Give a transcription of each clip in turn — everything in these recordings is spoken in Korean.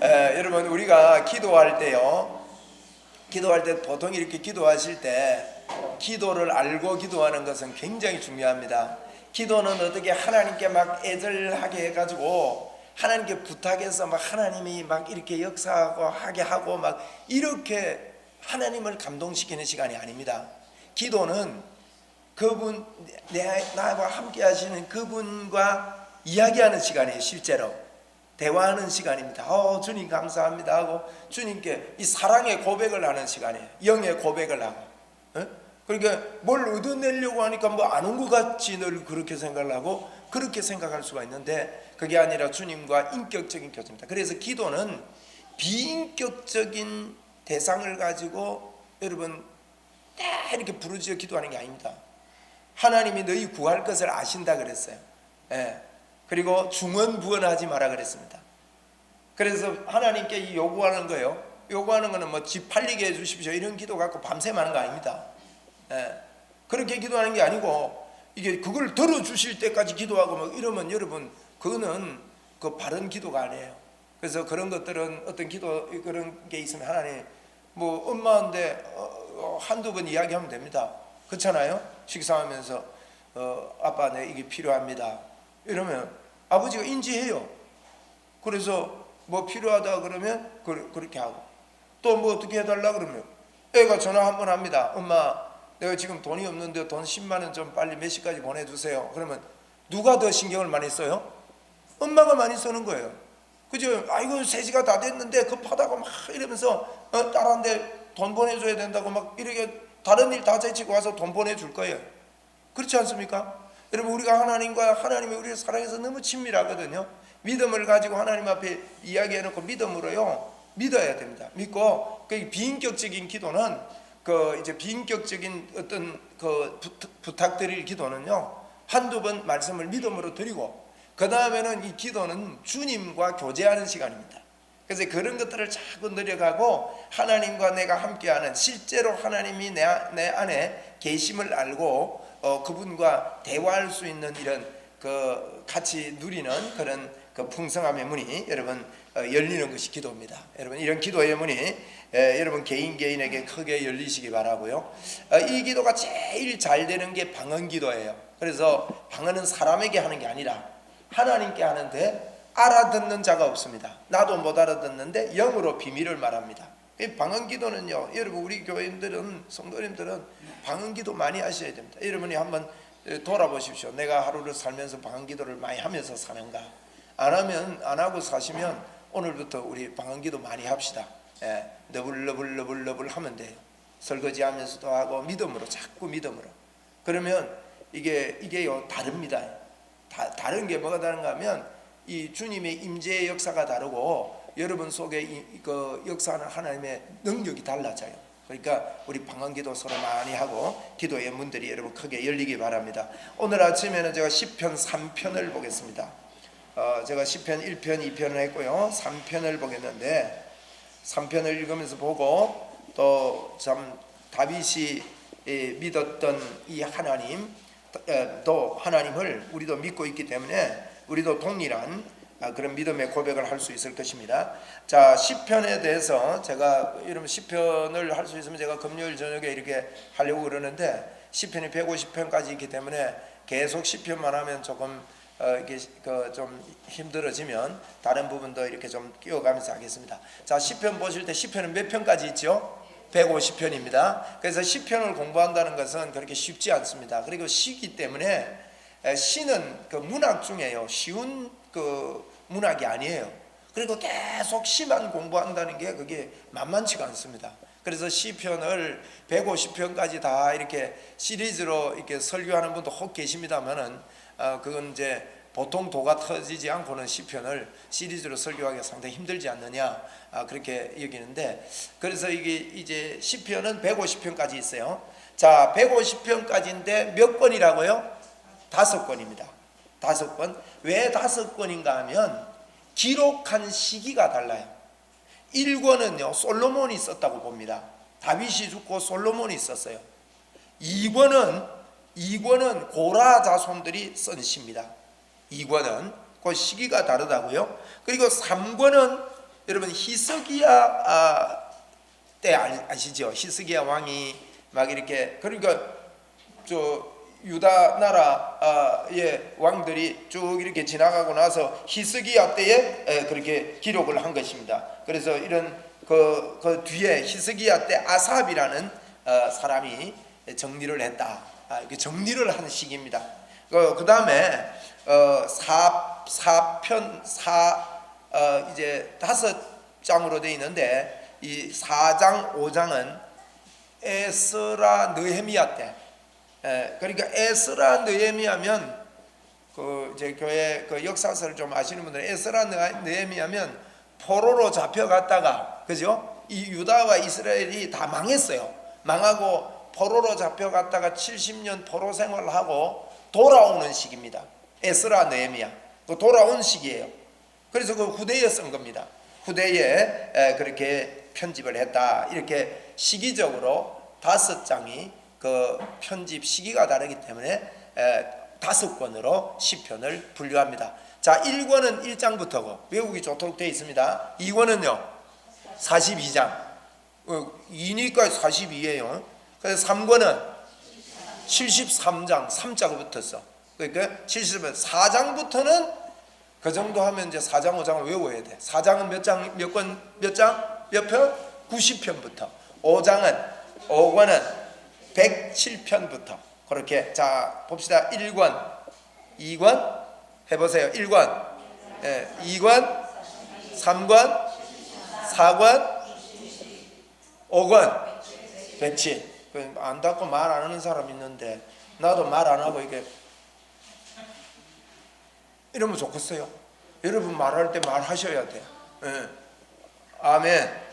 여러분 우리가 기도할 때요, 기도할 때 보통 이렇게 기도하실 때 기도를 알고 기도하는 것은 굉장히 중요합니다. 기도는 어떻게 하나님께 막 애절하게 해가지고 하나님께 부탁해서 막 하나님이 막 이렇게 역사하고 하게 하고 막 이렇게 하나님을 감동시키는 시간이 아닙니다. 기도는 그분, 나와 함께 하시는 그분과 이야기하는 시간이에요. 실제로 대화하는 시간입니다. 주님 감사합니다 하고 주님께 이 사랑의 고백을 하는 시간이에요. 영의 고백을 하고. 그러니까 뭘 얻어내려고 하니까 뭐 안 온 것 같이 늘 그렇게 생각을 하고 그렇게 생각할 수가 있는데, 그게 아니라 주님과 인격적인 교제입니다. 그래서 기도는 비인격적인 대상을 가지고 여러분 다 이렇게 부르짖어 기도하는 게 아닙니다. 하나님이 너희 구할 것을 아신다 그랬어요. 그리고 중언부언하지 마라 그랬습니다. 그래서 하나님께 요구하는 거예요. 요구하는 거는 뭐 집 팔리게 해주십시오 이런 기도 갖고 밤샘 하는 거 아닙니다. 그렇게 기도하는 게 아니고 이게 그걸 들어주실 때까지 기도하고 막 이러면 여러분 그거는 그 바른 기도가 아니에요. 그래서 그런 것들은 어떤 기도 그런 게 있으면 하나님 뭐 엄마인데 한두 번 이야기하면 됩니다. 그렇잖아요. 식사하면서 아빠 내 이게 필요합니다 이러면 아버지가 인지해요. 그래서 뭐 필요하다 그러면 그렇게 하고, 또 뭐 어떻게 해달라 그러면 애가 전화 한번 합니다. 엄마 내가 지금 돈이 없는데 돈 10만 원 좀 빨리 몇 시까지 보내주세요. 그러면 누가 더 신경을 많이 써요? 엄마가 많이 쓰는 거예요. 그죠? 아이고 3시가 다 됐는데 급하다고 막 이러면서 딸한테 돈 보내줘야 된다고 막 이렇게 다른 일 다 제치고 와서 돈 보내줄 거예요. 그렇지 않습니까? 여러분 우리가 하나님이 우리를 사랑해서 너무 친밀하거든요. 믿음을 가지고 하나님 앞에 이야기해놓고 믿음으로요 믿어야 됩니다. 믿고 그 비인격적인 기도는 그 이제 비인격적인 어떤 그 부탁드릴 기도는요 한두 번 말씀을 믿음으로 드리고 그 다음에는 이 기도는 주님과 교제하는 시간입니다. 그래서 그런 것들을 자꾸 늘려가고 하나님과 내가 함께하는, 실제로 하나님이 내 안에 계심을 알고 그분과 대화할 수 있는 이런 그 같이 누리는 그런 그 풍성함의 문이 여러분 열리는 것이 기도입니다. 여러분 이런 기도의 문이 여러분 개인에게 크게 열리시기 바라고요. 이 기도가 제일 잘 되는 게 방언기도예요. 그래서 방언은 사람에게 하는 게 아니라 하나님께 하는데 알아듣는 자가 없습니다. 나도 못 알아듣는데 영으로 비밀을 말합니다. 이 방언기도는요 여러분 우리 교인들은 성도님들은 방언기도 많이 하셔야 됩니다. 여러분이 한번 돌아보십시오. 내가 하루를 살면서 방언기도를 많이 하면서 사는가? 안 하고 사시면 오늘부터 우리 방언기도 많이 합시다. 너블너블 하면 돼요. 설거지하면서도 하고 믿음으로, 자꾸 믿음으로. 그러면 이게요 다릅니다. 다른 게 뭐가 다른가 하면 이 주님의 임재의 역사가 다르고 여러분 속에 그 역사하는 하나님의 능력이 달라져요. 그러니까 우리 방언기도 서로 많이 하고 기도의 문들이 여러분 크게 열리기 바랍니다. 오늘 아침에는 제가 시편 3편을 보겠습니다. 제가 시편 1편 2편을 했고요 3편을 보겠는데, 3편을 읽으면서 보고 또 참 다윗이 믿었던 이 하나님, 또 하나님을 우리도 믿고 있기 때문에 우리도 동일한 그런 믿음의 고백을 할 수 있을 것입니다. 자, 시편에 대해서 제가 여러분 시편을 할 수 있으면 제가 금요일 저녁에 이렇게 하려고 그러는데 시편이 150편까지 있기 때문에 계속 시편만 하면 조금 이게 좀 힘들어지면 다른 부분도 이렇게 좀 끼워가면서 하겠습니다. 자, 시편 보실 때 시편은 몇 편까지 있죠? 150편입니다. 그래서 시편을 공부한다는 것은 그렇게 쉽지 않습니다. 그리고 시기 때문에 시는 그 문학 중에요 쉬운 그 문학이 아니에요. 그리고 계속 시만 공부한다는 게 그게 만만치가 않습니다. 그래서 시편을 150편까지 다 이렇게 시리즈로 이렇게 설교하는 분도 혹 계십니다만은 그건 이제 보통 도가 터지지 않고는 시편을 시리즈로 설교하기가 상당히 힘들지 않느냐 그렇게 여기는데, 그래서 이게 이제 시편은 150편까지 있어요. 자, 150편까지인데 몇 권이라고요? 5권입니다. 5권. 왜 5권인가 하면 기록한 시기가 달라요. 1권은요 솔로몬이 썼다고 봅니다. 다윗이 죽고 솔로몬이 썼어요. 2권은 고라 자손들이 쓴 시입니다. 2권은 그 시기가 다르다고요. 그리고 3권은 여러분 히스기야 때 아시죠? 히스기야 왕이 막 이렇게, 그러니까 저 유다 나라의 왕들이 쭉 이렇게 지나가고 나서 히스기야 때에 그렇게 기록을 한 것입니다. 그래서 이런 그 뒤에 히스기야 때 아삽이라는 사람이 정리를 했다. 이렇게 정리를 하는 시기입니다. 그 다음에 이제 5장으로 되어 있는데 이 4장 5장은 에스라 느헤미야 때. 그러니까 에스라 느헤미야면 그 이제 교회 그 역사서를 좀 아시는 분들은 에스라 느헤미야면 포로로 잡혀갔다가, 그죠? 이 유다와 이스라엘이 다 망했어요. 망하고 포로로 잡혀갔다가 70년 포로 생활을 하고 돌아오는 시기입니다. 에스라 느헤미야 그 돌아온 시기예요. 그래서 그 후대에 쓴 겁니다. 후대에 그렇게 편집을 했다. 이렇게 시기적으로 5장이 그 편집 시기가 다르기 때문에 5권으로 시편을 분류합니다. 자, 1권은 1장부터고 외우기 좋도록 되어 있습니다. 2권은요 42장, 2니까 42예요. 그래서 3권은 73장 3자가 붙었어. 그러니까 4장부터는 그 정도 하면 이제 4장 5장을 외워야 돼. 4장은 몇 장, 몇 권, 몇 장, 몇 편? 90편부터. 5권은 107편부터. 그렇게. 자, 봅시다. 1권, 2권 해보세요. 1권, 2권, 3권, 4권, 5권, 107. 안 닫고 말 안 하는 사람 있는데 나도 말 안 하고 이게 이러면 좋겠어요. 여러분 말할 때 말하셔야 돼. 아멘.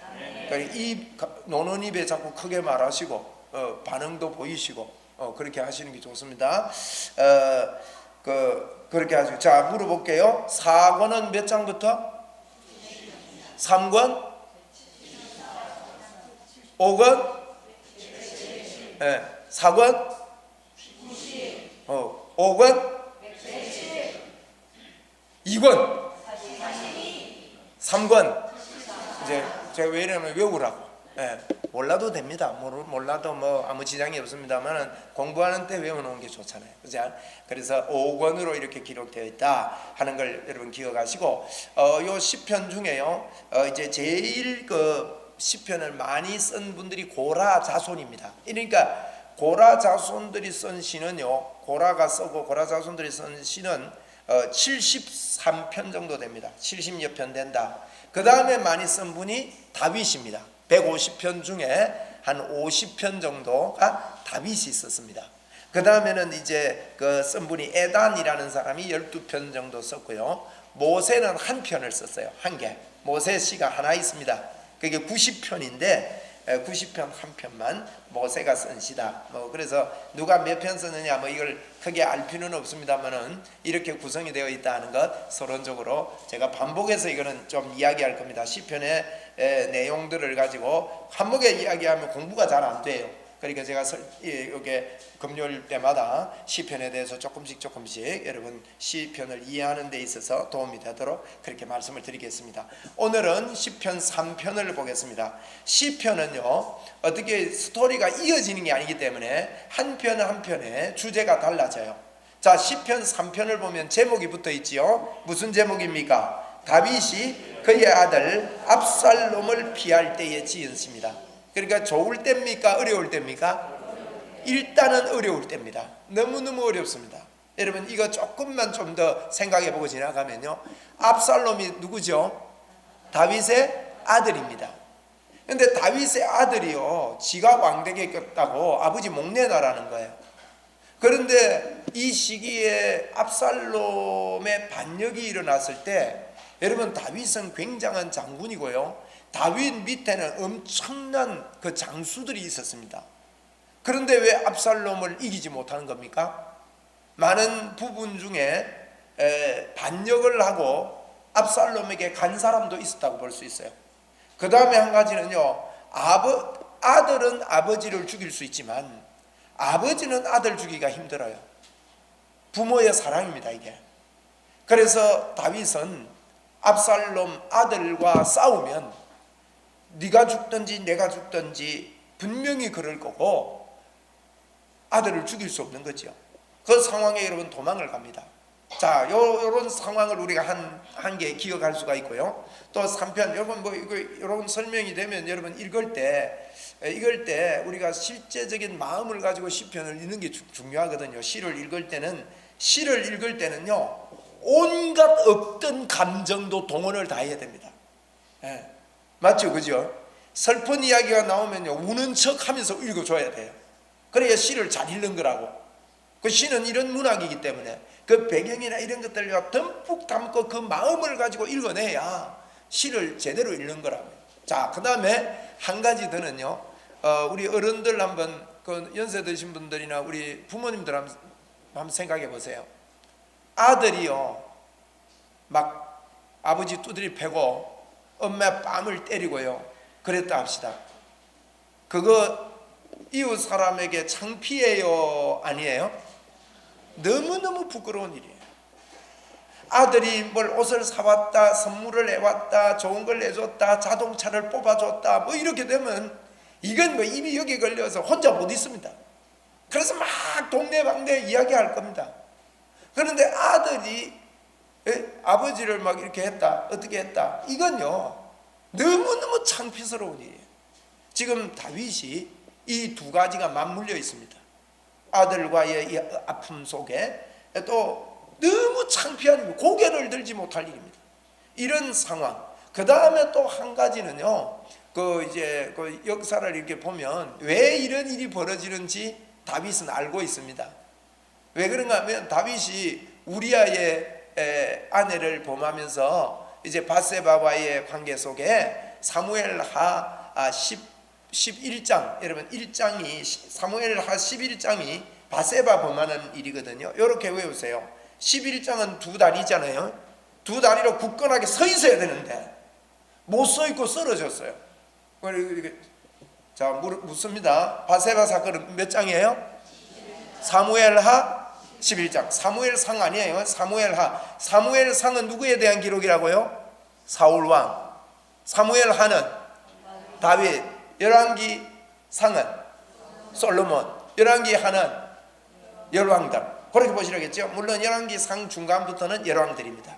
입 노는 입에 자꾸 크게 말하시고 반응도 보이시고 그렇게 하시는 게 좋습니다. 그렇게 하시고. 자, 물어볼게요. 4권은 몇 장부터? 3권? 5권? 4권? 5권? 2권? 3권? 이제 제가 왜 이러면 외우라고. 몰라도 됩니다. 몰라도 뭐 아무 지장이 없습니다만 공부하는 때 외워놓은 게 좋잖아요. 그죠? 그래서 5권으로 이렇게 기록되어 있다 하는 걸 여러분 기억하시고, 요 시편 중에요, 이제 제일 그 시편을 많이 쓴 분들이 고라 자손입니다. 그러니까 고라 자손들이 쓴 시는요, 고라가 쓰고 고라 자손들이 쓴 시는 73편 정도 됩니다. 70여 편 된다. 그 다음에 많이 쓴 분이 다윗입니다. 150편 중에 한 50편 정도가 다윗이 있었습니다. 그 다음에는 이제 그 쓴 분이 에단이라는 사람이 12편 정도 썼고요. 모세는 한 편을 썼어요. 한 개. 모세 시가 하나 있습니다. 그게 90편인데 90편 한 편만 모세가 쓴 시다. 그래서 누가 몇 편 썼느냐 이걸 크게 알 필요는 없습니다만은 이렇게 구성이 되어 있다는 것 서론적으로 제가 반복해서 이거는 좀 이야기할 겁니다. 시편의 내용들을 가지고 한목에 이야기하면 공부가 잘 안 돼요. 그러니까 제가 이게 금요일 때마다 시편에 대해서 조금씩 여러분 시편을 이해하는 데 있어서 도움이 되도록 그렇게 말씀을 드리겠습니다. 오늘은 시편 3편을 보겠습니다. 시편은요, 어떻게 스토리가 이어지는 게 아니기 때문에 한 편 한 편의 주제가 달라져요. 자, 시편 3편을 보면 제목이 붙어 있지요. 무슨 제목입니까? 다윗이 그의 아들 압살롬을 피할 때에 지은 시입니다. 그러니까 좋을 때입니까? 어려울 때입니까? 일단은 어려울 때입니다. 너무너무 어렵습니다. 여러분 이거 조금만 좀 더 생각해보고 지나가면요, 압살롬이 누구죠? 다윗의 아들입니다. 근데 다윗의 아들이요, 지가 왕 되겠다고 아버지 목내놔라는 거예요. 그런데 이 시기에 압살롬의 반역이 일어났을 때, 여러분 다윗은 굉장한 장군이고요, 다윗 밑에는 엄청난 그 장수들이 있었습니다. 그런데 왜 압살롬을 이기지 못하는 겁니까? 많은 부분 중에 반역을 하고 압살롬에게 간 사람도 있었다고 볼 수 있어요. 그 다음에 한 가지는요, 아들은 아버지를 죽일 수 있지만 아버지는 아들 죽이기가 힘들어요. 부모의 사랑입니다, 이게. 그래서 다윗은 압살롬 아들과 싸우면 네가 죽든지 내가 죽든지 분명히 그럴 거고 아들을 죽일 수 없는 거죠. 그 상황에 여러분 도망을 갑니다. 자, 요런 상황을 우리가 한 개 기억할 수가 있고요. 또 3편 여러분 뭐 이거 여러분 설명이 되면 여러분 읽을 때 우리가 실제적인 마음을 가지고 시편을 읽는 게 중요하거든요. 시를 읽을 때는요 온갖 없던 감정도 동원을 다 해야 됩니다. 예. 맞죠, 그죠? 슬픈 이야기가 나오면요 우는 척하면서 읽어줘야 돼요. 그래야 시를 잘 읽는 거라고. 그 시는 이런 문학이기 때문에 그 배경이나 이런 것들과 듬뿍 담고 그 마음을 가지고 읽어내야 시를 제대로 읽는 거라고요. 자, 그 다음에 한 가지 더는요, 우리 어른들 한번 그 연세 드신 분들이나 우리 부모님들 한번 생각해 보세요. 아들이요 막 아버지 두드리 패고 엄마 뺨을 때리고요 그랬다 합시다. 그거 이웃 사람에게 창피해요, 아니에요? 너무너무 부끄러운 일이에요. 아들이 뭘 옷을 사왔다, 선물을 해왔다, 좋은 걸 내줬다, 자동차를 뽑아줬다 뭐 이렇게 되면 이건 뭐 이미 여기 걸려서 혼자 못 있습니다. 그래서 막 동네방네 이야기할 겁니다. 그런데 아들이 아버지를 막 이렇게 했다, 어떻게 했다, 이건요 너무너무 창피스러운 일이에요. 지금 다윗이 이 두 가지가 맞물려 있습니다. 아들과의 이 아픔 속에 또 너무 창피한 일, 고개를 들지 못할 일입니다. 이런 상황. 그 다음에 또 한 가지는요, 그 역사를 이렇게 보면 왜 이런 일이 벌어지는지 다윗은 알고 있습니다. 왜 그런가 하면 다윗이 우리아의 아내를 범하면서 이제 바세바와의 관계 속에 사무엘하 11장, 여러분 1장이 사무엘하 11장이 바세바 범하는 일이거든요. 이렇게 외우세요. 11장은 두 다리잖아요. 두 다리로 굳건하게 서 있어야 되는데 못 서 있고 쓰러졌어요. 자, 묻습니다. 바세바 사건은 몇 장이에요? 사무엘하 11장. 사무엘상 아니에요. 사무엘하. 사무엘상은 누구에 대한 기록이라고요? 사울왕. 사무엘하는 다윗. 열왕기 상은 솔로몬. 열왕기 하는 열왕들. 그렇게 보시라겠죠. 물론 열왕기 상 중간부터는 열왕들입니다.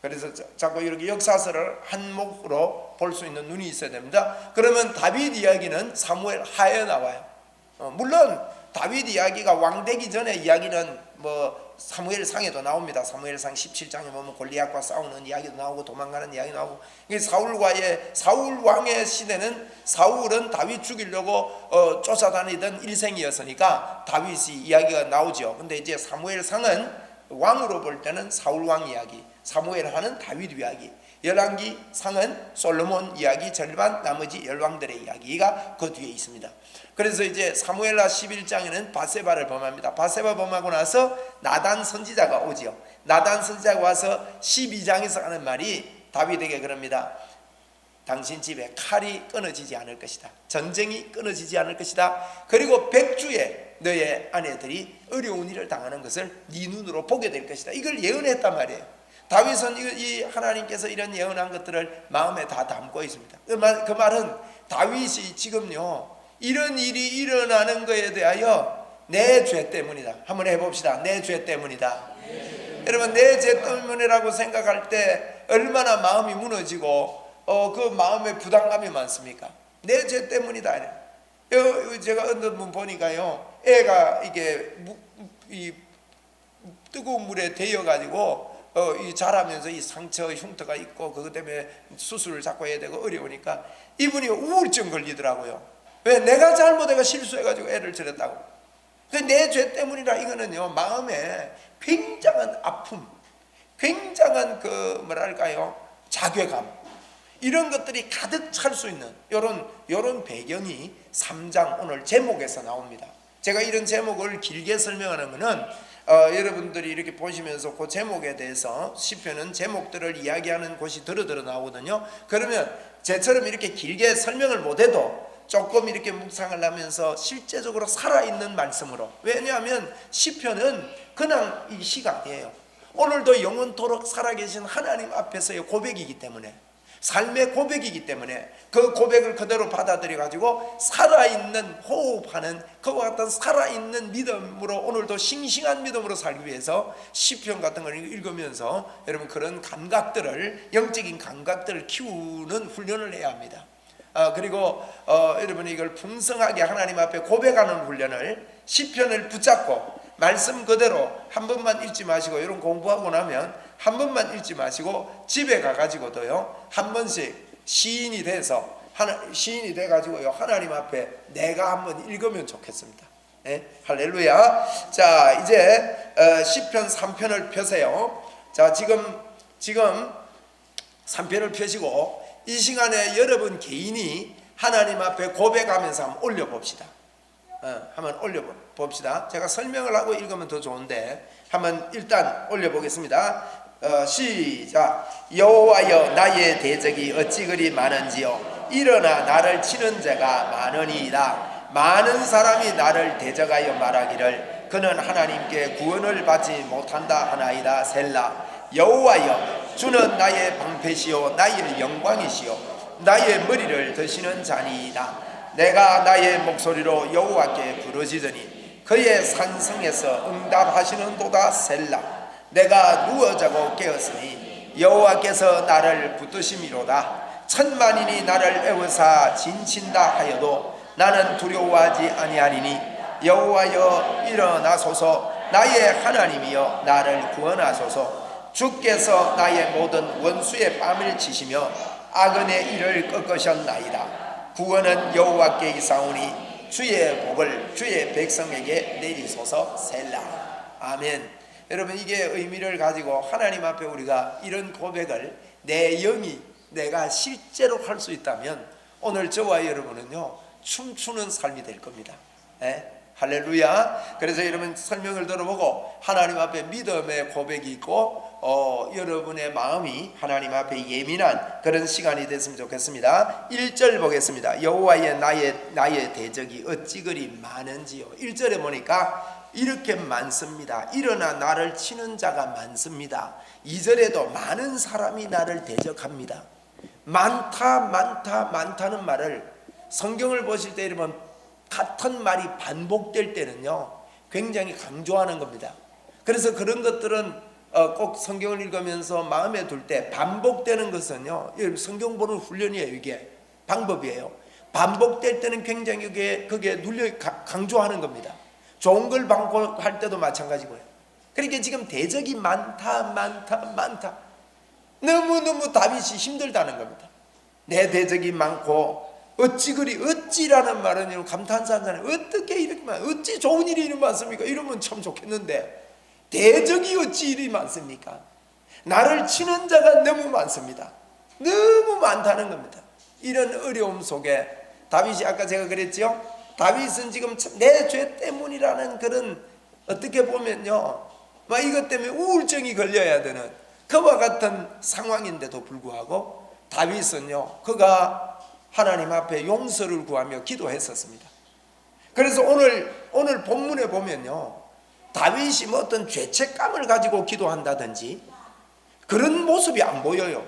그래서 자꾸 이렇게 역사서를 한목으로 볼 수 있는 눈이 있어야 됩니다. 그러면 다윗 이야기는 사무엘 하에 나와요. 물론 다윗 이야기가 왕 되기 전에 이야기는 뭐 사무엘상에도 나옵니다. 사무엘상 17장에 보면 골리앗과 싸우는 이야기도 나오고 도망가는 이야기 나오고. 사울 왕의 시대는 사울은 다윗 죽이려고 쫓아다니던 일생이었으니까 다윗이 이야기가 나오죠. 근데 이제 사무엘상은 왕으로 볼 때는 사울 왕 이야기, 사무엘하는 다윗 이야기, 열왕기 상은 솔로몬 이야기 절반, 나머지 열왕들의 이야기가 그 뒤에 있습니다. 그래서 이제 사무엘하 11장에는 바세바를 범합니다. 바세바 범하고 나서 나단 선지자가 오지요. 나단 선지자가 와서 12장에서 하는 말이 다윗에게 그럽니다. 당신 집에 칼이 끊어지지 않을 것이다. 전쟁이 끊어지지 않을 것이다. 그리고 100주에 너의 아내들이 어려운 일을 당하는 것을 네 눈으로 보게 될 것이다. 이걸 예언했단 말이에요. 다윗은 이 하나님께서 이런 예언한 것들을 마음에 다 담고 있습니다. 그 말은 다윗이 지금요 이런 일이 일어나는 것에 대하여 내 죄 때문이다. 한번 해봅시다. 내 죄 때문이다. 여러분, 내 죄 때문이라고 생각할 때 얼마나 마음이 무너지고 그 마음에 부담감이 많습니까? 내 죄 때문이다. 제가 어느 분 보니까요, 애가 이게 이 뜨거운 물에 데여가지고 이 자라면서 이 상처 흉터가 있고 그것 때문에 수술을 자꾸 해야 되고 어려우니까 이분이 우울증 걸리더라고요. 왜? 내가 잘못해가 실수해가지고 애를 저렸다고. 내 죄 때문이라. 이거는요 마음에 굉장한 아픔, 굉장한 뭐랄까요 자괴감, 이런 것들이 가득 찰 수 있는 이런 배경이 3장 오늘 제목에서 나옵니다. 제가 이런 제목을 길게 설명하는 것은 여러분들이 이렇게 보시면서 그 제목에 대해서 시편은 제목들을 이야기하는 곳이 들어 나오거든요. 그러면 제처럼 이렇게 길게 설명을 못해도 조금 이렇게 묵상을 하면서 실제적으로 살아있는 말씀으로. 왜냐하면 시편은 그냥 이 시가 아니에요. 오늘도 영원토록 살아계신 하나님 앞에서의 고백이기 때문에, 삶의 고백이기 때문에 그 고백을 그대로 받아들여 가지고 살아있는, 호흡하는 그와 같은 살아있는 믿음으로 오늘도 싱싱한 믿음으로 살기 위해서 시편 같은 걸 읽으면서 여러분 그런 감각들을, 영적인 감각들을 키우는 훈련을 해야 합니다. 그리고 여러분이 이걸 풍성하게 하나님 앞에 고백하는 훈련을, 시편을 붙잡고 말씀 그대로 한 번만 읽지 마시고, 이런 공부하고 나면 한 번만 읽지 마시고 집에 가가지고도요 한 번씩 시인이 돼서 시인이 돼가지고요 하나님 앞에 내가 한번 읽으면 좋겠습니다. 네? 할렐루야. 자, 이제 시편 3편을 펴세요. 자, 지금 3편을 펴시고 이 시간에 여러분 개인이 하나님 앞에 고백하면서 한번 올려봅시다. 한번 올려봅시다. 제가 설명을 하고 읽으면 더 좋은데 한번 일단 올려보겠습니다. 시작. 여호와여, 나의 대적이 어찌 그리 많은지요. 일어나 나를 치는 자가 많으니이다. 많은 사람이 나를 대적하여 말하기를 그는 하나님께 구원을 받지 못한다 하나이다. 셀라. 여호와여, 주는 나의 방패시요 나의 영광이시요 나의 머리를 드시는 자니이다. 내가 나의 목소리로 여호와께 부르짖으니 그의 산성에서 응답하시는도다. 셀라. 내가 누워 자고 깨었으니 여호와께서 나를 붙드심이로다. 천만인이 나를 애워사 진친다 하여도 나는 두려워하지 아니하리니 여호와여, 일어나소서. 나의 하나님이여, 나를 구원하소서. 주께서 나의 모든 원수의 뺨을 치시며 악인의 일을 꺾으셨나이다. 구원은 여호와께 있사오니 주의 복을 주의 백성에게 내리소서. 셀라. 아멘. 여러분, 이게 의미를 가지고 하나님 앞에 우리가 이런 고백을 내 영이, 내가 실제로 할 수 있다면 오늘 저와 여러분은요 춤추는 삶이 될 겁니다. 할렐루야. 그래서 여러분 설명을 들어보고 하나님 앞에 믿음의 고백이 있고 여러분의 마음이 하나님 앞에 예민한 그런 시간이 됐으면 좋겠습니다. 1절 보겠습니다. 여호와의 나의 대적이 어찌 그리 많은지요. 1절에 보니까 이렇게 많습니다. 일어나 나를 치는 자가 많습니다. 2절에도 많은 사람이 나를 대적합니다. 많다는 말을 성경을 보실 때 여러분 같은 말이 반복될 때는요 굉장히 강조하는 겁니다. 그래서 그런 것들은 꼭 성경을 읽으면서 마음에 둘 때 반복되는 것은요 성경 보는 훈련이에요. 이게 방법이에요. 반복될 때는 굉장히 그게 강조하는 겁니다. 좋은 걸 반복할 때도 마찬가지고요. 그러니까 지금 대적이 많다. 너무너무 다윗이 힘들다는 겁니다. 내 대적이 많고 어찌라는 말은 감탄사잖아요. 어떻게 이렇게 어찌 좋은 일이 이리 많습니까? 이러면 참 좋겠는데 대적이 어찌 이리 많습니까? 나를 치는 자가 너무 많습니다. 너무 많다는 겁니다. 이런 어려움 속에 다윗이, 아까 제가 그랬죠, 다윗은 지금 내 죄 때문이라는 그런, 어떻게 보면요 이것 때문에 우울증이 걸려야 되는 그와 같은 상황인데도 불구하고 다윗은요 그가 하나님 앞에 용서를 구하며 기도했었습니다. 그래서 오늘 본문에 보면요 다윗이 어떤 죄책감을 가지고 기도한다든지 그런 모습이 안 보여요.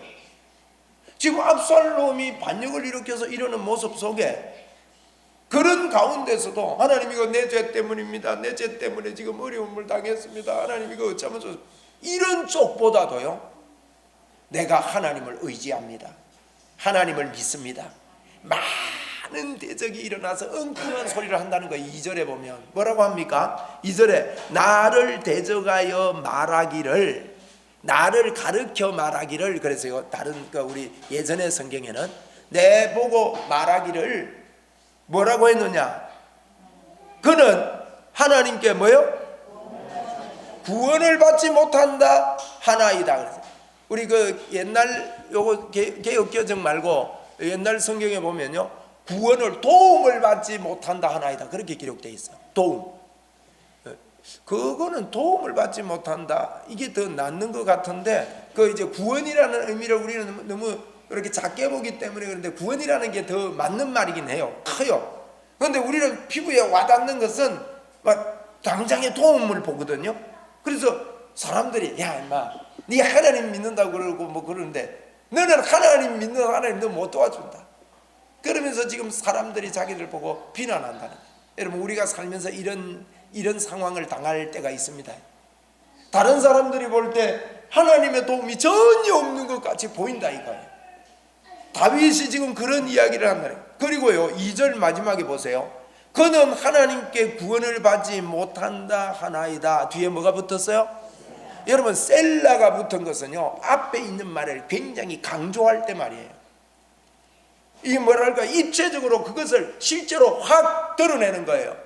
지금 압살롬이 반역을 일으켜서 이러는 모습 속에 그런 가운데서도 하나님 이거 내 죄 때문입니다. 내 죄 때문에 지금 어려움을 당했습니다. 하나님 이거 어쩌면 좋습니다. 이런 쪽보다도요 내가 하나님을 의지합니다. 하나님을 믿습니다. 많은 대적이 일어나서 엉뚱한 소리를 한다는 거예요. 2절에 보면 뭐라고 합니까? 2절에 나를 대적하여 말하기를, 나를 가르쳐 말하기를. 그래서 다른 우리 예전의 성경에는 내 보고 말하기를 뭐라고 했느냐? 그는 하나님께 뭐요? 구원을 받지 못한다 하나이다. 그래서 우리 옛날 요거 개역개정 말고 옛날 성경에 보면요 구원을, 도움을 받지 못한다 하나이다 그렇게 기록되어 있어요. 도움, 그거는 도움을 받지 못한다 이게 더 낫는 것 같은데 이제 구원이라는 의미를 우리는 너무 그렇게 작게 보기 때문에 그런데 구원이라는 게 더 맞는 말이긴 해요. 커요. 그런데 우리는 피부에 와닿는 것은 당장의 도움을 보거든요. 그래서 사람들이 야 임마 네 하나님 믿는다고 그러고 뭐 그러는데 너는 하나님 믿는 하나님 너 못 도와준다. 그러면서 지금 사람들이 자기들 보고 비난한다는 거예요. 여러분 우리가 살면서 이런 상황을 당할 때가 있습니다. 다른 사람들이 볼 때 하나님의 도움이 전혀 없는 것 같이 보인다 이거예요. 다윗이 지금 그런 이야기를 한다는 거예요. 그리고요 2절 마지막에 보세요. 그는 하나님께 구원을 받지 못한다 하나이다. 뒤에 뭐가 붙었어요? 여러분 셀라가 붙은 것은요 앞에 있는 말을 굉장히 강조할 때 말이에요. 이게 뭐랄까 입체적으로 그것을 실제로 확 드러내는 거예요.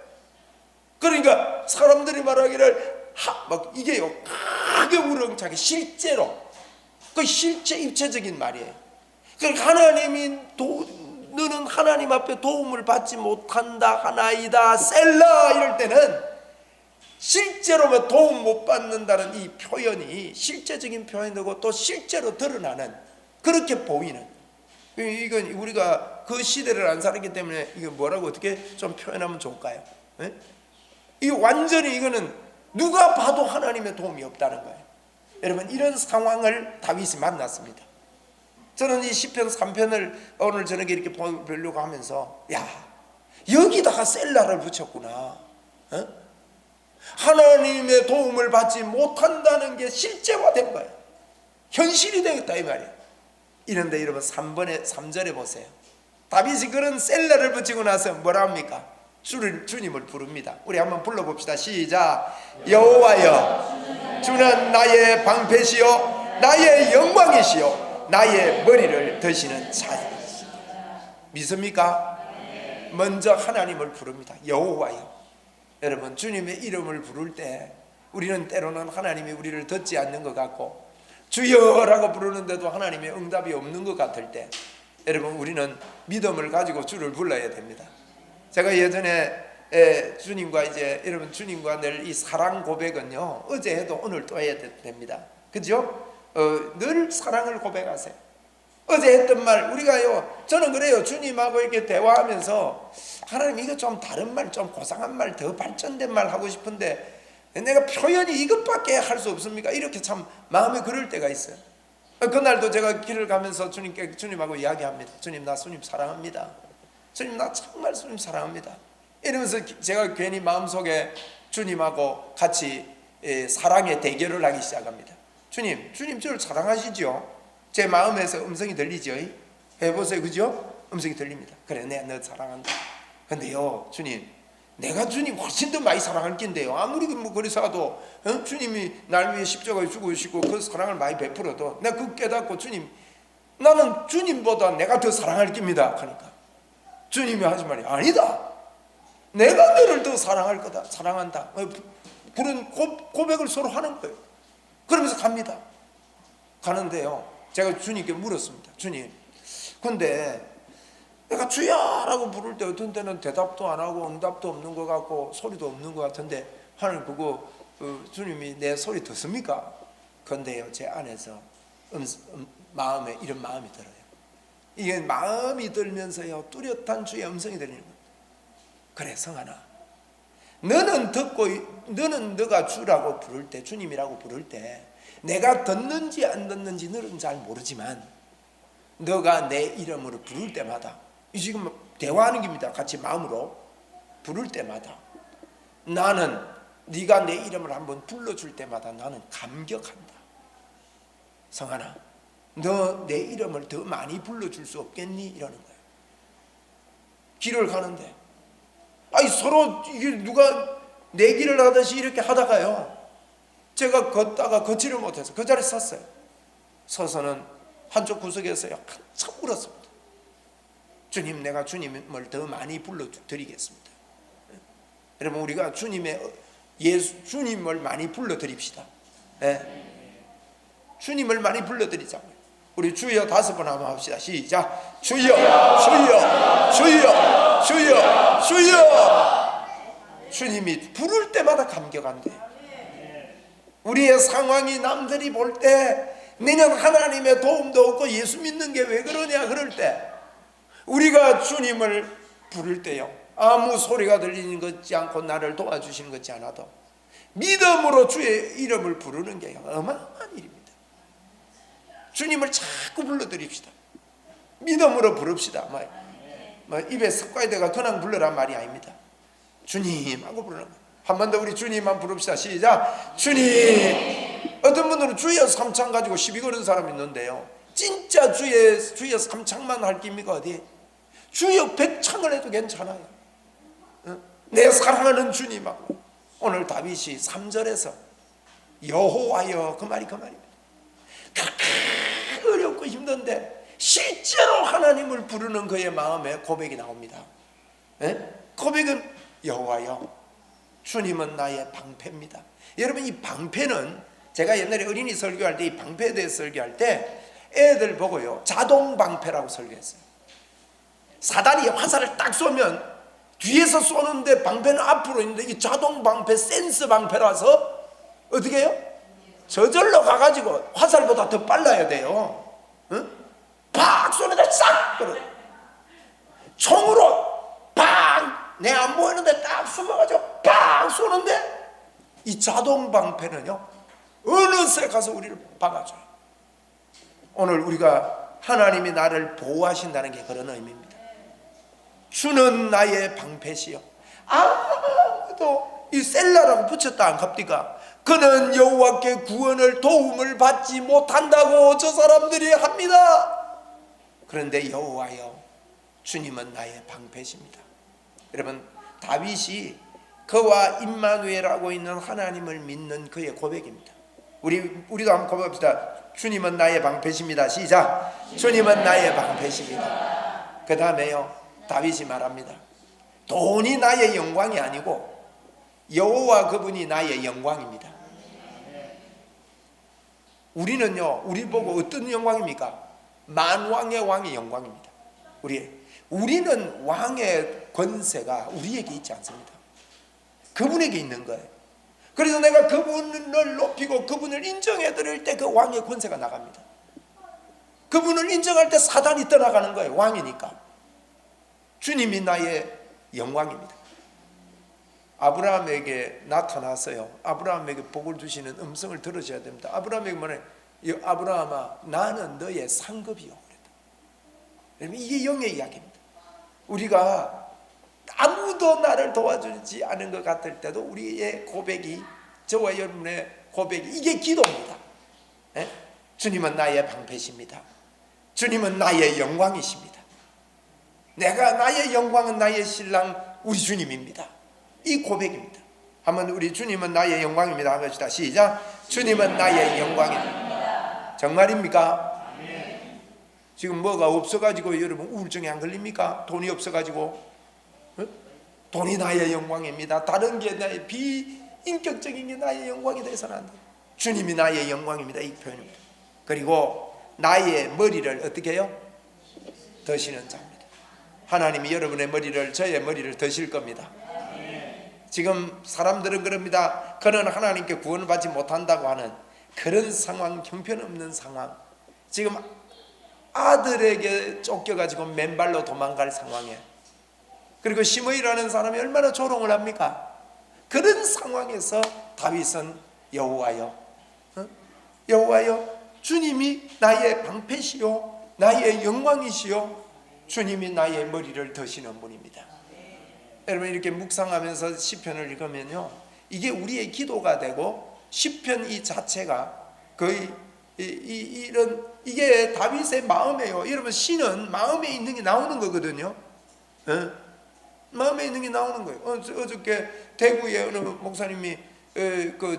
그러니까 사람들이 말하기를 막 이게요 크게 우렁차게 실제로 그 실제 입체적인 말이에요. 그러니까 하나님이 너는 하나님 앞에 도움을 받지 못한다 하나이다 셀라 이럴 때는 실제로 도움 못 받는다는 이 표현이 실제적인 표현이고 또 실제로 드러나는 그렇게 보이는 이건 우리가 그 시대를 안 살았기 때문에 이거 뭐라고 어떻게 좀 표현하면 좋을까요? 네? 이 완전히 이거는 누가 봐도 하나님의 도움이 없다는 거예요. 여러분 이런 상황을 다윗이 만났습니다. 저는 이 시편 3편을 오늘 저녁에 이렇게 보려고 하면서 야 여기다가 셀라를 붙였구나. 어? 하나님의 도움을 받지 못한다는 게 실제화된 거예요. 현실이 되겠다 이 말이에요. 이런데 여러분 3절에 보세요. 다윗이 그런 셀라를 붙이고 나서 뭐라 합니까? 주님을 부릅니다. 우리 한번 불러봅시다. 시작. 여호와여 주는 나의 방패시요 나의 영광이시요 나의 머리를 드시는 자이시다. 믿습니까? 먼저 하나님을 부릅니다. 여호와여. 여러분 주님의 이름을 부를 때 우리는 때로는 하나님이 우리를 듣지 않는 것 같고 주여라고 부르는데도 하나님의 응답이 없는 것 같을 때 여러분 우리는 믿음을 가지고 주를 불러야 됩니다. 제가 예전에 주님과 이제 여러분 주님과 늘 이 사랑 고백은요 어제 해도 오늘 또 해야 됩니다. 그죠? 늘 사랑을 고백하세요. 어제 했던 말 우리가요 저는 그래요. 주님하고 이렇게 대화하면서 하나님 이거 좀 다른 말 좀 고상한 말 더 발전된 말 하고 싶은데 내가 표현이 이것밖에 할 수 없습니까? 이렇게 참 마음에 그럴 때가 있어요. 그날도 제가 길을 가면서 주님하고 이야기합니다. 주님 나 주님 사랑합니다. 주님 나 정말 주님 사랑합니다. 이러면서 제가 괜히 마음속에 주님하고 같이 사랑의 대결을 하기 시작합니다. 주님 저를 사랑하시죠? 제 마음에서 음성이 들리죠? 해보세요. 그죠? 음성이 들립니다. 그래 내가 너 사랑한다. 근데요 주님 내가 주님 훨씬 더 많이 사랑할 낀데요 아무리 뭐 그래서도 주님이 날 위해 십자가에 죽으시고 그 사랑을 많이 베풀어도 내가 그거 깨닫고 주님 나는 주님보다 내가 더 사랑할 깁니다. 그러니까 주님이 하신 말이 아니다. 내가 너를 더 사랑할 거다. 사랑한다. 그런 고백을 서로 하는 거예요. 그러면서 갑니다. 가는데요 제가 주님께 물었습니다. 주님 근데 내가 주야라고 부를 때 어떤 때는 대답도 안 하고 응답도 없는 것 같고 소리도 없는 것 같은데 하나님 그거 주님이 내 소리 듣습니까? 그런데요 제 안에서 마음에 이런 마음이 들어요. 이게 마음이 들면서요 뚜렷한 주의 음성이 들리는 거예요. 그래 성하나 너는 듣고 너는 너가 주라고 부를 때 주님이라고 부를 때 내가 듣는지 안 듣는지 너는 잘 모르지만 너가 내 이름으로 부를 때마다 이 지금 대화하는 겁니다. 같이 마음으로 부를 때마다 나는 네가 내 이름을 한번 불러줄 때마다 나는 감격한다. 성하나 너 내 이름을 더 많이 불러줄 수 없겠니? 이러는 거예요. 길을 가는데 아니 서로 이게 누가 내기를 하듯이 이렇게 하다가요 제가 걷다가 걷지를 못해서 그 자리에 섰어요. 서서는 한쪽 구석에서요 한참 울었습니다. 주님 내가 주님을 더 많이 불러드리겠습니다. 여러분 우리가 주님을 많이 불러드립시다. 네. 주님을 많이 불러드리자고요. 우리 주여 5번 한번 합시다. 시작. 주여 주여 주여 주여 주여. 주님이 부를 때마다 감격한대요. 우리의 상황이 남들이 볼 때 내년 하나님의 도움도 없고 예수 믿는 게 왜 그러냐 그럴 때 우리가 주님을 부를 때요 아무 소리가 들리는 것지 않고 나를 도와주시는 것지 않아도 믿음으로 주의 이름을 부르는 게 어마어마한 일입니다. 주님을 자꾸 불러드립시다. 믿음으로 부릅시다. 입에 습관에다가 그냥 불러란 말이 아닙니다. 주님 하고 부르는 거예요. 한 번 더 우리 주님만 부릅시다. 시작. 주님. 어떤 분들은 주여 삼창 가지고 시비 거는 사람이 있는데요, 진짜 주여 삼창만 할 깁니까? 어디? 주여 백창을 해도 괜찮아요. 내 사랑하는 주님하고. 오늘 다윗이 3절에서 여호와여, 그 말입니다. 그렇게 어렵고 힘든데 실제로 하나님을 부르는 그의 마음에 고백이 나옵니다. 고백은 여호와여, 주님은 나의 방패입니다. 여러분, 이 방패는 제가 옛날에 어린이 설교할 때 이 방패에 대해서 설교할 때 애들 보고요, 자동 방패라고 설교했어요. 사단이 화살을 딱 쏘면 뒤에서 쏘는데 방패는 앞으로 있는데 이 자동 방패, 센서 방패라서 어떻게 해요? 저절로 가가지고 화살보다 더 빨라야 돼요. 팍 쏘는데 싹 그래. 총으로 팍 내 안 보이는데 딱 숨어가지고 팍 쏘는데 이 자동 방패는요, 어느새 가서 우리를 박아줘요. 오늘 우리가 하나님이 나를 보호하신다는 게 그런 의미입니다. 주는 나의 방패시요, 아무도 이 셀라라고 붙였다 안 갑니까? 그는 여호와께 구원을 도움을 받지 못한다고 저 사람들이 합니다. 그런데 여호와여, 주님은 나의 방패십니다. 여러분, 다윗이 그와 임마누엘하고 있는 하나님을 믿는 그의 고백입니다. 우리도 한번 고백합시다. 주님은 나의 방패십니다. 시작. 주님은 나의 방패십니다. 그 다음에요, 다윗이 말합니다. 돈이 나의 영광이 아니고 여호와 그분이 나의 영광입니다. 우리는요, 우리 보고 어떤 영광입니까? 만왕의 왕의 영광입니다. 우리는 왕의 권세가 우리에게 있지 않습니다. 그분에게 있는 거예요. 그래서 내가 그분을 높이고 그분을 인정해 드릴 때 그 왕의 권세가 나갑니다. 그분을 인정할 때 사단이 떠나가는 거예요. 왕이니까. 주님이 나의 영광입니다. 아브라함에게 나타났어요. 아브라함에게 복을 주시는 음성을 들으셔야 됩니다. 아브라함에게 뭐래? 아브라함아, 나는 너의 상급이요. 그랬다. 이게 영의 이야기입니다. 우리가 아무도 나를 도와주지 않은 것 같을 때도 우리의 고백이, 저와 여러분의 고백이, 이게 기도입니다. 주님은 나의 방패십니다. 주님은 나의 영광이십니다. 나의 영광은 나의 신랑 우리 주님입니다. 이 고백입니다. 한번 우리 주님은 나의 영광입니다 합시다. 시작. 주님은 나의 영광입니다. 정말입니까? 지금 뭐가 없어가지고 여러분 우울증에 안 걸립니까? 돈이 없어가지고? 돈이 나의 영광입니다. 다른 게 나의 비인격적인 게 나의 영광이 돼서는 안 돼. 주님이 나의 영광입니다. 이 표현입니다. 그리고 나의 머리를 어떻게 해요? 드시는 자입니다. 하나님이 여러분의 머리를, 저의 머리를 드실 겁니다. 지금 사람들은 그럽니다. 그는 하나님께 구원을 받지 못한다고 하는 그런 상황, 형편없는 상황, 지금 아들에게 쫓겨가지고 맨발로 도망갈 상황에, 그리고 시므이라는 사람이 얼마나 조롱을 합니까? 그런 상황에서 다윗은 여호와여, 여호와여, 주님이 나의 방패시요 나의 영광이시요 주님이 나의 머리를 드시는 분입니다. 여러분, 이렇게 묵상하면서 시편을 읽으면요, 이게 우리의 기도가 되고, 시편 이 자체가 거의 이게 다윗의 마음이에요. 여러분, 시는 마음에 있는 게 나오는 거거든요. 마음에 있는 게 나오는 거예요. 어저께 대구에 어느 목사님이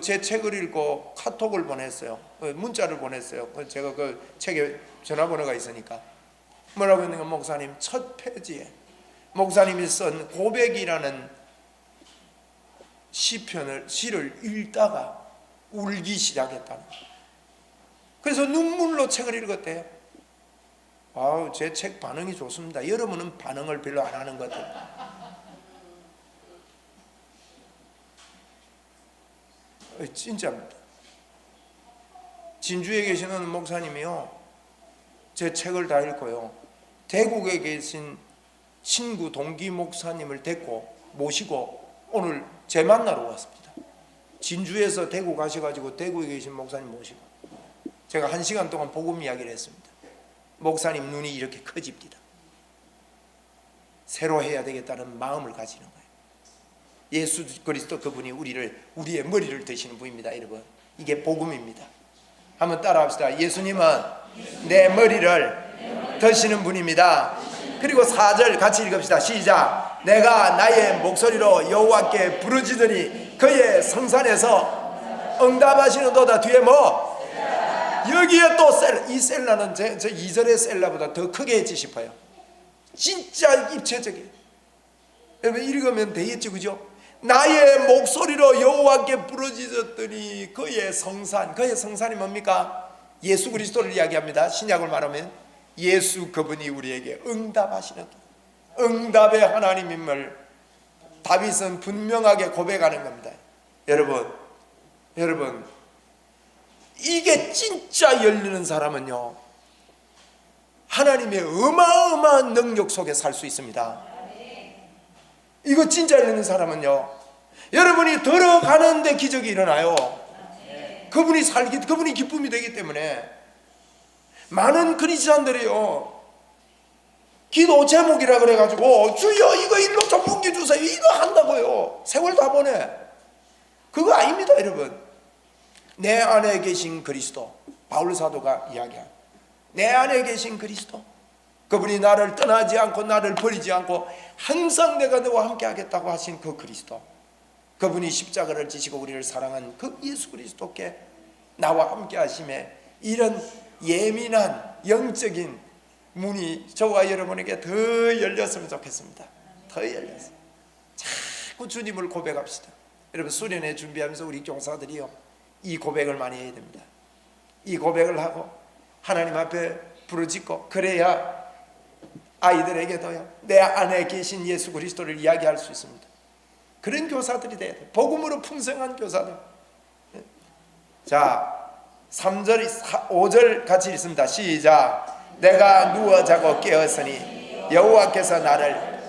제 책을 읽고 카톡을 보냈어요. 문자를 보냈어요. 제가 그 책에 전화번호가 있으니까. 뭐라고 했는가? 목사님, 첫 페이지에 목사님이 쓴 고백이라는 시를 읽다가 울기 시작했다는 거예요. 그래서 눈물로 책을 읽었대요. 아우, 제 책 반응이 좋습니다. 여러분은 반응을 별로 안 하는 것 같아요. 진짜입니다. 진주에 계시는 목사님이요, 제 책을 다 읽고요, 대국에 계신 친구 동기 목사님을 모시고 오늘 제 만나러 왔습니다. 진주에서 대구 가셔가지고 대구에 계신 목사님 모시고 제가 1시간 동안 복음 이야기를 했습니다. 목사님 눈이 이렇게 커집니다. 새로 해야 되겠다는 마음을 가지는 거예요. 예수 그리스도 그분이 우리의 머리를 드시는 분입니다. 여러분, 이게 복음입니다. 한번 따라합시다. 예수님은 내 머리를 드시는 분입니다. 그리고 4절 같이 읽읍시다. 시작. 내가 나의 목소리로 여호와께 부르짖으니 그의 성산에서 응답하시는도다. 뒤에 뭐? 여기에 또 이 셀라는 저 2절의 셀라보다 더 크게 했지 싶어요. 진짜 입체적이에요. 여러분 읽으면 되겠죠, 그죠? 나의 목소리로 여호와께 부르짖었더니 그의 성산이 뭡니까? 예수 그리스도를 이야기합니다. 신약을 말하면 예수 그분이 우리에게 응답하시는, 응답의 하나님임을 다윗은 분명하게 고백하는 겁니다. 여러분 이게 진짜 열리는 사람은요, 하나님의 어마어마한 능력 속에 살 수 있습니다. 이거 진짜 열리는 사람은요, 여러분이 들어가는데 기적이 일어나요. 그분이 기쁨이 되기 때문에. 많은 크리스찬들이요, 기도 제목이라 그래가지고 주여 이거 일로 좀 옮겨주세요, 이거 한다고요. 세월 다 보내. 그거 아닙니다. 여러분, 내 안에 계신 그리스도, 바울 사도가 이야기한 내 안에 계신 그리스도, 그분이 나를 떠나지 않고 나를 버리지 않고 항상 내가 너와 함께 하겠다고 하신 그 그리스도, 그분이 십자가를 지시고 우리를 사랑한 그 예수 그리스도께 나와 함께 하심에 이런 예민한 영적인 문이 저와 여러분에게 더 열렸으면 좋겠습니다. 더 열렸어요. 자꾸 주님을 고백합시다. 여러분, 수련회 준비하면서 우리 교사들이요, 이 고백을 많이 해야 됩니다. 이 고백을 하고 하나님 앞에 부르짖고, 그래야 아이들에게도요, 내 안에 계신 예수 그리스도를 이야기할 수 있습니다. 그런 교사들이 돼야 돼요. 복음으로 풍성한 교사들. 자, 3절 5절 같이 읽습니다. 시작. 내가 누워 자고 깨었으니 여호와께서 나를.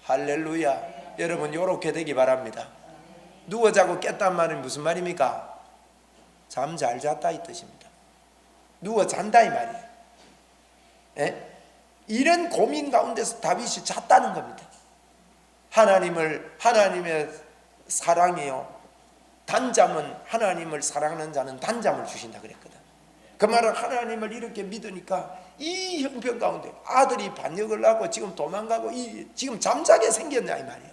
할렐루야. 여러분, 요렇게 되기 바랍니다. 누워 자고 깼단 말은 무슨 말입니까? 잠 잘 잤다 이 뜻입니다. 누워 잔다 이 말이에요. 예? 이런 고민 가운데서 다윗이 잤다는 겁니다. 하나님의 사랑이요, 단잠은, 하나님을 사랑하는 자는 단잠을 주신다 그랬거든. 그 말은 하나님을 이렇게 믿으니까 이 형편 가운데 아들이 반역을 하고 지금 도망가고 지금 잠자게 생겼냐 이 말이에요.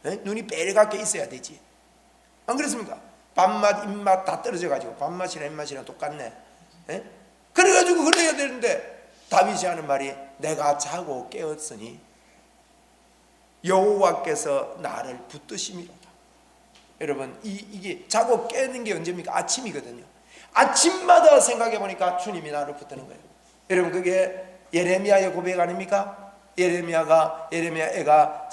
에? 눈이 빨갛게 있어야 되지. 안 그렇습니까? 밥맛 입맛 다 떨어져 가지고 밥맛이나 입맛이랑 똑같네. 에? 그래가지고 그래야 되는데 다윗이 하는 말이 내가 자고 깨었으니 여호와께서 나를 붙드심이로다. 여러분, 이게 자고 깨는 게 언제입니까? 아침이거든요. 아침마다 생각해 보니까 주님이 나를 붙드는 거예요. 여러분, 그게 예레미야의 고백 아닙니까? 예레미야가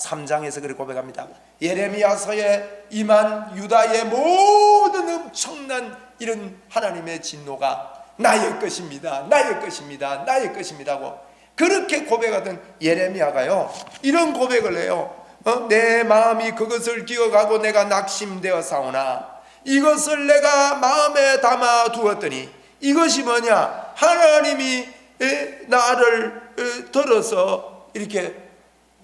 3장에서 그렇게 고백합니다. 예레미야서에 임한 유다의 모든 엄청난 이런 하나님의 진노가 나의 것입니다, 나의 것입니다, 나의 것입니다고 그렇게 고백하던 예레미야가요, 이런 고백을 해요. 내 마음이 그것을 기억하고 내가 낙심되어 사오나 이것을 내가 마음에 담아 두었더니, 이것이 뭐냐? 하나님이 나를 들어서 이렇게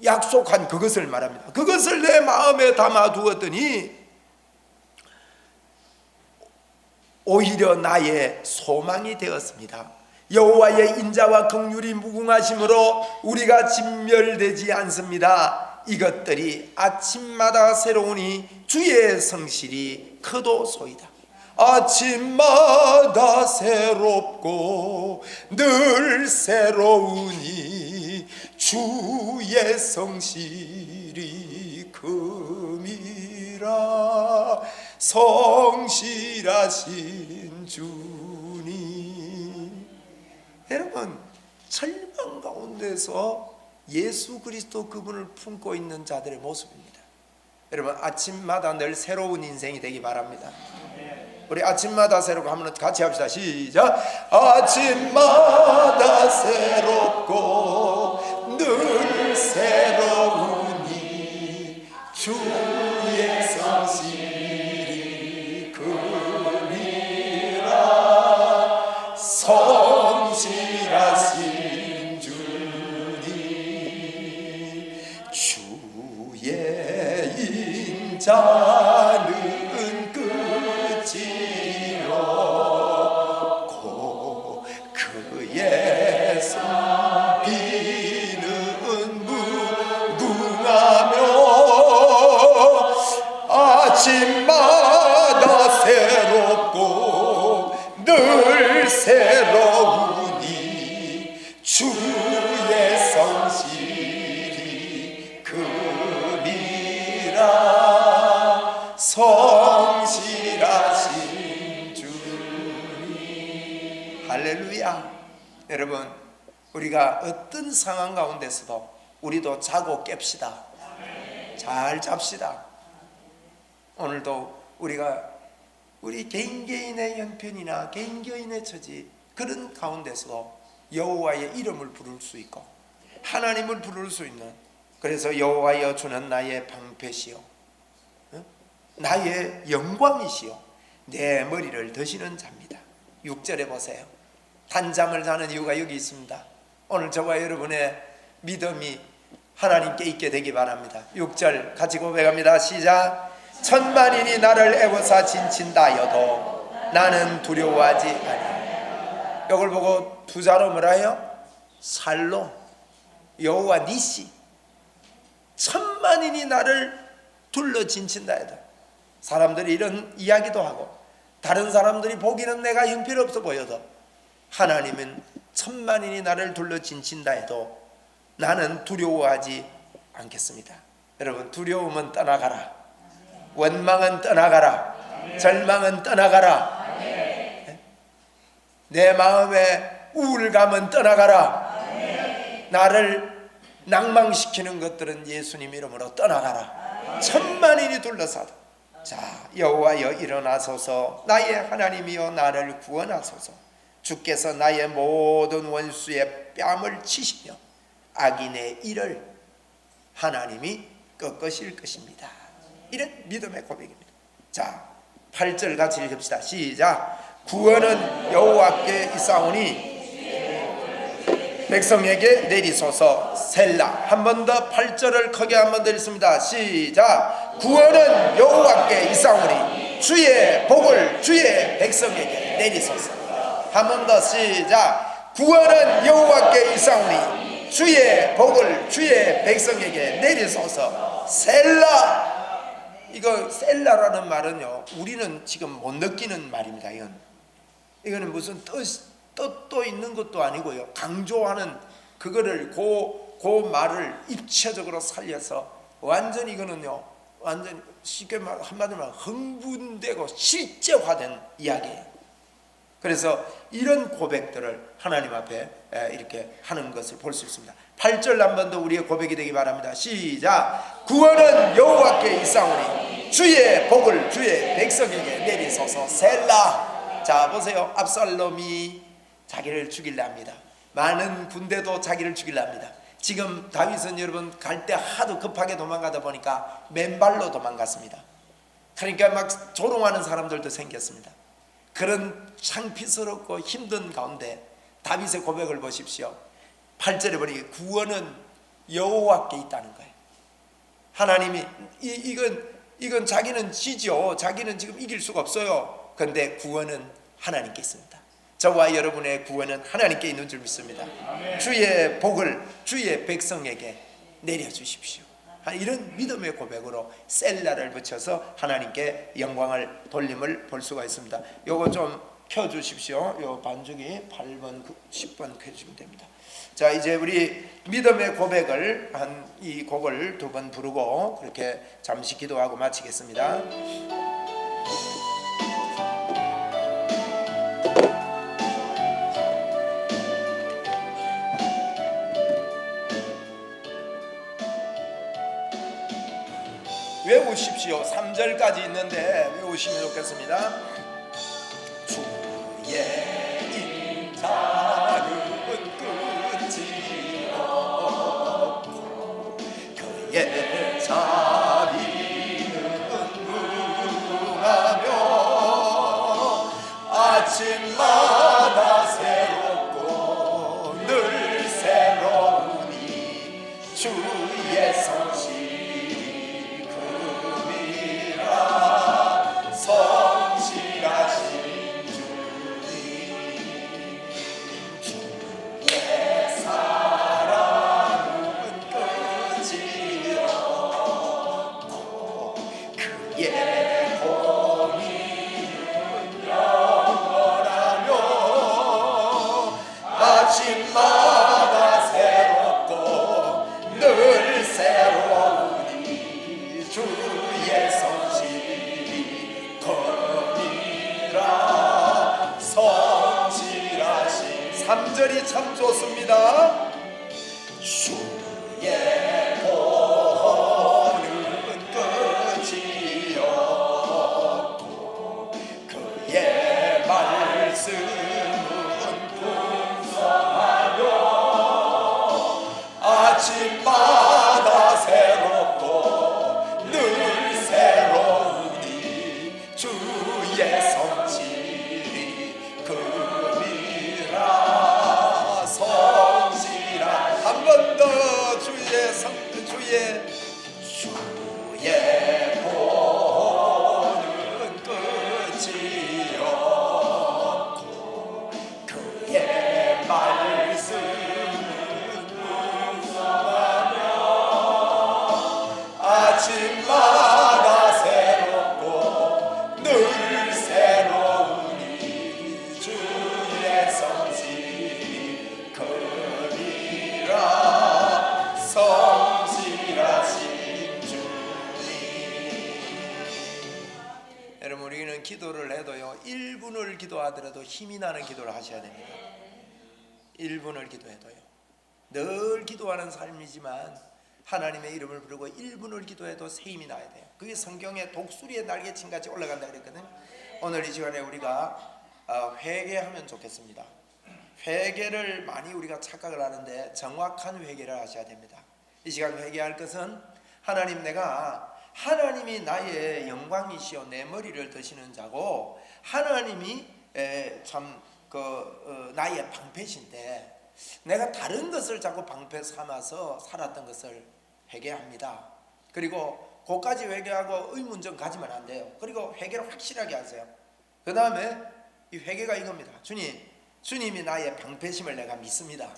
약속한 그것을 말합니다. 그것을 내 마음에 담아 두었더니 오히려 나의 소망이 되었습니다. 여호와의 인자와 긍휼이 무궁하심으로 우리가 진멸되지 않습니다. 이것들이 아침마다 새로우니 주의 성실이 크도소이다. 아침마다 새롭고 늘 새로우니 주의 성실이 큼이라. 성실하신 주님. 여러분, 절망 가운데서 예수 그리스도 그분을 품고 있는 자들의 모습입니다. 여러분, 아침마다 늘 새로운 인생이 되기 바랍니다. 우리 아침마다 새롭고 한번 같이 합시다. 시작. 아침마다 새롭고 늘 새로우니 주의 성실 자는 끝이었고 그의 비는 무궁하며 아침마다 새롭고 늘 새로우니 주의 성실이 금이라 성실하신 주님. 할렐루야. 여러분, 우리가 어떤 상황 가운데서도 우리도 자고 깹시다. 잘 잡시다. 오늘도 우리가 우리 개인의 형편이나 개인의 처지 그런 가운데서도 여호와의 이름을 부를 수 있고 하나님을 부를 수 있는, 그래서 여호와여 주는 나의 방패시요 나의 영광이시요 내 머리를 드시는 자입니다. 6절에 보세요. 단잠을 자는 이유가 여기 있습니다. 오늘 저와 여러분의 믿음이 하나님께 있게 되기 바랍니다. 6절 같이 고백합니다. 시작. 천만인이 나를 애워싸 진친다여도 나는 두려워하지 아니하리라. 이걸 보고 부자로 뭐라 해요? 살로 여호와 니시. 천만인이 나를 둘러 진친다 해도, 사람들이 이런 이야기도 하고 다른 사람들이 보기는 내가 형편없어 보여도 하나님은 천만인이 나를 둘러 진친다 해도 나는 두려워하지 않겠습니다. 여러분, 두려움은 떠나가라. 원망은 떠나가라. 절망은 떠나가라. 내 마음의 우울감은 떠나가라. 나를 낭망시키는 것들은 예수님 이름으로 떠나가라. 천만인이 둘러싸도 자, 여호와여 일어나소서. 나의 하나님이여 나를 구원하소서. 주께서 나의 모든 원수의 뺨을 치시며 악인의 일을 하나님이 꺾으실 것입니다. 이런 믿음의 고백입니다. 자, 8절 같이 읽읍시다. 시작. 구원은 여호와께 있사오니 백성에게 내리소서. 셀라. 한 번 더 8절을 크게 한 번 더 읽습니다. 시작. 구원은 여호와께 있사오니 주의 복을 주의 백성에게 내리소서. 한 번 더 시작. 구원은 여호와께 있사오니 주의 복을 주의 백성에게 내리소서. 셀라. 이거 셀라라는 말은요, 우리는 지금 못 느끼는 말입니다. 이거는 무슨 뜻도 있는 것도 아니고요, 강조하는 그거를 그 말을 입체적으로 살려서 완전히 이거는요, 완전 쉽게 말 한마디로 말하면 흥분되고 실제화된 이야기예요. 그래서 이런 고백들을 하나님 앞에 이렇게 하는 것을 볼 수 있습니다. 8절 한 번 더 우리의 고백이 되기 바랍니다. 시작. 구원은 여호와께 있사오니 주의 복을 주의 백성에게 내리소서. 셀라. 자, 보세요. 압살롬이 자기를 죽이려 합니다. 많은 군대도 자기를 죽이려 합니다. 지금 다윗은 여러분 갈 때 하도 급하게 도망가다 보니까 맨발로 도망갔습니다. 그러니까 막 조롱하는 사람들도 생겼습니다. 그런 창피스럽고 힘든 가운데 다윗의 고백을 보십시오. 8절에 보니 구원은 여호와께 있다는 거예요. 하나님이 이건 자기는 지죠. 자기는 지금 이길 수가 없어요. 그런데 구원은 하나님께 있습니다. 저와 여러분의 구원은 하나님께 있는 줄 믿습니다. 아멘. 주의 복을 주의 백성에게 내려주십시오. 이런 믿음의 고백으로 셀라를 붙여서 하나님께 영광을 돌림을 볼 수가 있습니다. 요거 좀 켜주십시오. 요 반죽이 8번 10번 켜주시면 됩니다. 자, 이제 우리 믿음의 고백을 한 이 곡을 2번 부르고 그렇게 잠시 기도하고 마치겠습니다. 외우십시오. 3절까지 있는데 외우시면 좋겠습니다. 주의 인자는 끝이 없고 그의 자비는 무궁하며 아침마다 새롭고 늘 새로우니 주의 성실 구절이 참 좋습니다. 주의 보는 끝이 없고 그의 말씀은 풍성하며 아침마다 새롭고 늘 새로우니 주의 성질이 금이라 성실한 한 번 더 주의 보는 끝이 없고 그의 말씀은 풍성하며 아침마다 새롭고 늘 새로우니 주의 성실이 금이라 성실하신 주님. 여러분, 우리는 기도를 해도요 1분을 기도하더라도 힘이 나는 기도를 하셔야 됩니다. 1분을 기도해도요, 늘 기도하는 삶이지만 하나님의 이름을 부르고 1분을 기도해도 새 힘이 나야 돼요. 그게 성경에 독수리의 날개침같이 올라간다 그랬거든. 오늘 이 시간에 우리가 회개하면 좋겠습니다. 회개를 많이 우리가 착각을 하는데 정확한 회개를 하셔야 됩니다. 이 시간 회개할 것은 하나님, 내가 하나님이 나의 영광이시오 내 머리를 드시는 자고 하나님이 참 나의 방패신데 내가 다른 것을 자꾸 방패 삼아서 살았던 것을 회개합니다. 그리고 그까지 회개하고 의문점 가지면 안 돼요. 그리고 회개를 확실하게 하세요. 그 다음에 이 회개가 이겁니다. 주님이 나의 방패심을 내가 믿습니다.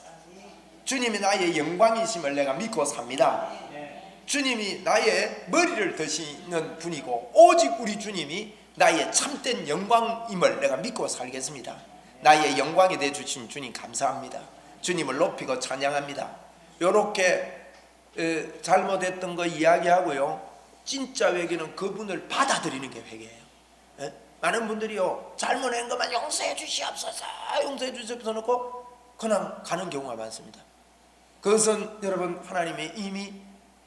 주님이 나의 영광이심을 내가 믿고 삽니다. 주님이 나의 머리를 드시는 분이고 오직 우리 주님이 나의 참된 영광임을 내가 믿고 살겠습니다. 나의 영광이 되어주신 주님 감사합니다. 주님을 높이고 찬양합니다. 이렇게 잘못했던 거 이야기하고요, 진짜 회개는 그분을 받아들이는 게 회개예요. 많은 분들이요 잘못한 것만 용서해 주시옵소서 용서해 주시옵소서 놓고 그냥 가는 경우가 많습니다. 그것은 여러분 하나님이 이미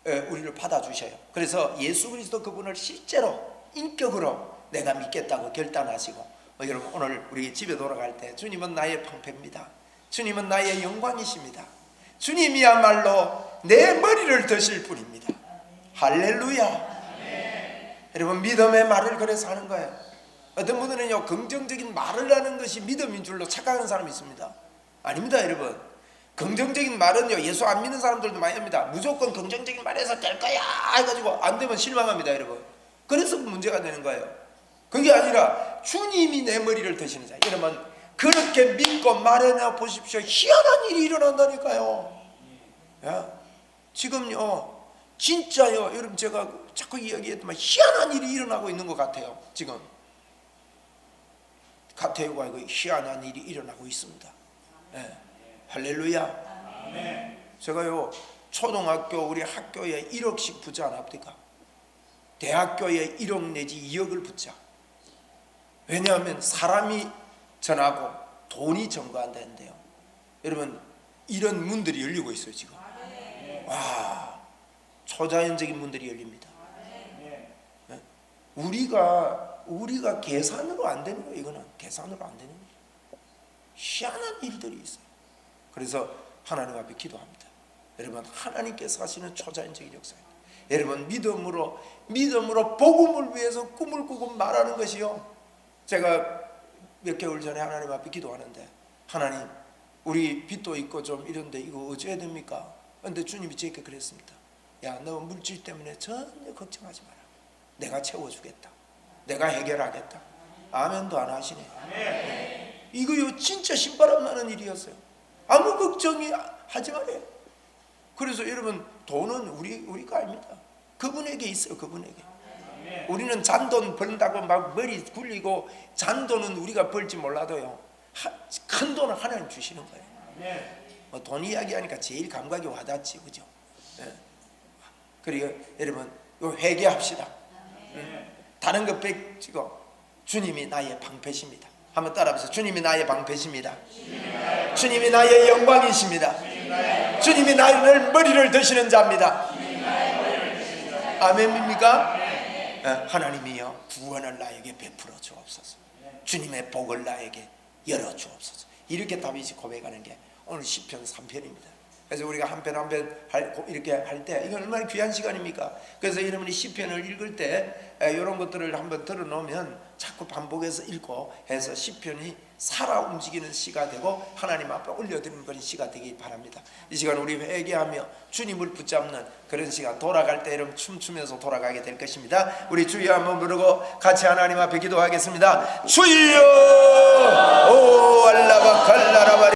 우리를 받아주셔요. 그래서 예수 그리스도 그분을 실제로 인격으로 내가 믿겠다고 결단하시고 여러분 오늘 우리 집에 돌아갈 때 주님은 나의 방패입니다. 주님은 나의 영광이십니다. 주님이야말로 내 머리를 드실 분입니다. 할렐루야. 여러분 믿음의 말을 그래서 하는 거예요. 어떤 분들은요 긍정적인 말을 하는 것이 믿음인 줄로 착각하는 사람이 있습니다. 아닙니다. 여러분, 긍정적인 말은요 예수 안 믿는 사람들도 많이 합니다. 무조건 긍정적인 말해서 될 거야 해가지고 안 되면 실망합니다. 여러분, 그래서 문제가 되는 거예요. 그게 아니라 주님이 내 머리를 드시는 자, 여러분 그렇게 믿고 말해놔 보십시오. 희한한 일이 일어난다니까요. 야, 지금요 진짜요 여러분, 제가 자꾸 이야기했지만 희한한 일이 일어나고 있는 것 같아요. 지금 가태우가 이거 희한한 일이 일어나고 있습니다. 네. 할렐루야. 제가요 초등학교 우리 학교에 1억씩 붙지 않았습니까? 대학교에 1억 내지 2억을 붙자. 왜냐하면 사람이 전하고 돈이 전거한다는데요. 여러분 이런 문들이 열리고 있어요 지금. 와, 초자연적인 문들이 열립니다. 네? 우리가 계산으로 안 되는 거예요. 이거는 계산으로 안 되는 거예요. 희한한 일들이 있어요. 그래서 하나님 앞에 기도합니다. 여러분 하나님께서 하시는 초자연적인 역사입니다. 여러분 믿음으로 복음을 위해서 꿈을 꾸고 말하는 것이요. 제가 몇 개월 전에 하나님 앞에 기도하는데, 하나님 우리 빚도 있고 좀 이런데 이거 어찌해야 됩니까? 그런데 주님이 제게 그랬습니다. 야, 너 물질 때문에 전혀 걱정하지 마라. 내가 채워주겠다. 내가 해결하겠다. 아멘도 안 하시네. 이거요 진짜 신바람 나는 일이었어요. 아무 걱정이 하지 말아요. 그래서 여러분 돈은 우리가 아닙니다. 그분에게 있어요. 그분에게. 우리는 잔돈 번다고 막 머리 굴리고, 잔돈은 우리가 벌지 몰라도요 큰 돈은 하나님 주시는 거예요. 뭐 돈 이야기하니까 제일 감각이 와닿지, 그죠? 그리고 여러분 회개합시다. 다른 것 빼치고 주님이 나의 방패십니다. 한번 따라하면서 주님이 나의 방패십니다. 주님이 나의 영광이십니다. 주님이 나의 머리를 드시는 자입니다. 아멘입니까? 하나님이여 구원을 나에게 베풀어 주옵소서. 주님의 복을 나에게 열어 주옵소서. 이렇게 다윗이 고백하는 게 오늘 시편 3편입니다. 그래서 우리가 한 편 한 편 이렇게 할 때 이건 얼마나 귀한 시간입니까? 그래서 여러분이 시편을 읽을 때 이런 것들을 한번 들어놓으면 자꾸 반복해서 읽고 해서 시편이 살아 움직이는 시가 되고 하나님 앞에 올려드리는 그런 시가 되기 바랍니다. 이 시간 우리 회개하며 주님을 붙잡는 그런 시간, 돌아갈 때 여러분 춤추면서 돌아가게 될 것입니다. 우리 주여 한번 부르고 같이 하나님 앞에 기도하겠습니다. 주여 오 알라바 칼라라바